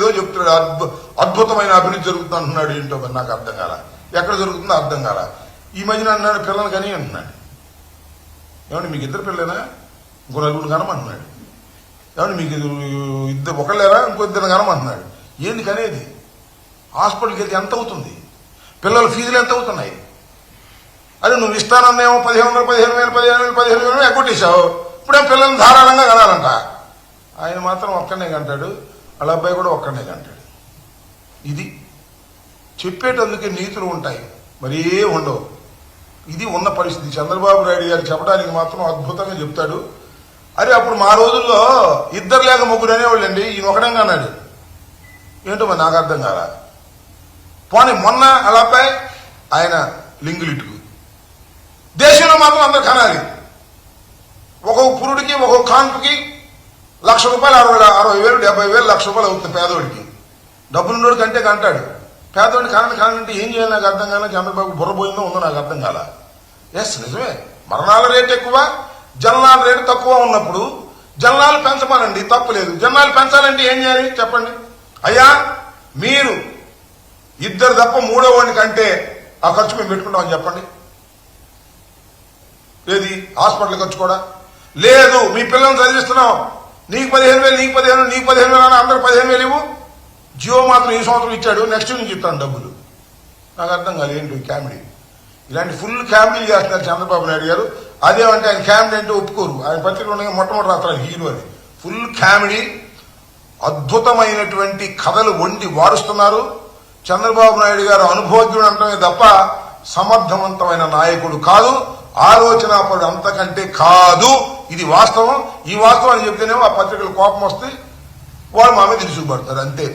ఏదో చెప్తున్నాడు, అద్భుతమైన అభివృద్ధి జరుగుతుంది అంటున్నాడు. ఏంటో మరి నాకు అర్థం కాల. ఎక్కడ జరుగుతుందో అర్థం కాల. ఈ మధ్యన అన్నాడు పిల్లలు కానీ అంటున్నాడు. ఏమంటే మీకు ఇద్దరు పిల్లలేనా, ఇంకో నలుగురు కనమంటున్నాడు. ఏమంటే మీకు ఇద్దరు ఒకళ్ళేరా, ఇంకో ఇద్దరు కనమంటున్నాడు. ఏంది కనేది? హాస్పిటల్కి వెళ్తే ఎంత అవుతుంది? పిల్లల ఫీజులు ఎంత అవుతున్నాయి? అదే నువ్వు ఇస్తానన్నేమో 15,000 ఎగ్గొట్టేశావు. ఇప్పుడేం పిల్లల్ని ధారాళంగా కనాలంట. ఆయన మాత్రం ఒక్కనే కంటాడు, వాళ్ళ అబ్బాయి కూడా ఒక్కనే కంటాడు. ఇది చెప్పేటందుకే నీతులు ఉంటాయి, మరీ ఉండవు. ఇది ఉన్న పరిస్థితి. చంద్రబాబు నాయుడు గారు చెప్పడానికి మాత్రం అద్భుతంగా చెప్తాడు. అరే అప్పుడు మా రోజుల్లో ఇద్దరు లేక ముగ్గురు అనేవాళ్ళండి, ఈయన ఒకడంగా అన్నాడు. ఏంటో మరి నాకు అర్థం కాల. పోనీ మొన్న వాళ్ళ అబ్బాయి ఆయన లింగులిట్టుకు. దేశంలో మాత్రం అందరు కనాలి. ఒక్కొక్క పురుడికి ఒక్కొక్క కాన్పుకి ₹1,00,000, 60,000, 70,000, ₹1,00,000 అవుతుంది పేదోడికి. డబ్బులున్నోడికి అంటే కంటాడు. పేదోడిని కానంటే ఏం చేయాలి నాకు అర్థం కాల. చంద్రబాబు బుర్రపోయిందో ఉందో నాకు అర్థం కాల. ఎస్ నిజమే, మరణాల రేటు ఎక్కువ, జననాల రేటు తక్కువ ఉన్నప్పుడు జననాలు పెంచమనండి, తప్పులేదు. జననాలు పెంచాలంటే ఏం చేయాలి చెప్పండి. అయ్యా మీరు ఇద్దరు తప్ప మూడో వాడిని కంటే ఆ ఖర్చు మేము పెట్టుకుంటామని చెప్పండి. ఏది హాస్పిటల్ ఖర్చు కూడా లేదు. మీ పిల్లల్ని చదివిస్తున్నాం, నీకు 15,000, నీకు 15,000, నీకు 15,000 అని అందరు 15,000 ఇవ్వు. జియో మాత్రం ఈ సంవత్సరం ఇచ్చాడు, నెక్స్ట్ నుంచి ఇస్తాను డబ్బులు. నాకు అర్థం కాదు ఏంటి కామెడీ. ఇలాంటి ఫుల్ కామెడీలు చేస్తున్నారు చంద్రబాబు నాయుడు గారు. అదేమంటే ఆయన కామెడీ అంటే ఒప్పుకోరు. ఆయన పత్రికలు ఉండగా మొట్టమొదటి రాత్రాలు హీరో అని. ఫుల్ కామెడీ, అద్భుతమైనటువంటి కథలు వండి వారుస్తున్నారు. చంద్రబాబు నాయుడు గారు అనుభవజ్ఞుడు అంటమే తప్ప సమర్థవంతమైన నాయకుడు కాదు, ఆలోచనాపడు అంతకంటే కాదు. ఇది వాస్తవం. ఈ వాస్తవాన్ని చెప్తేనేమో ఆ పత్రికలు కోపం వస్తే వాళ్ళు మా మీద తీసుకుపడతారు అంతే.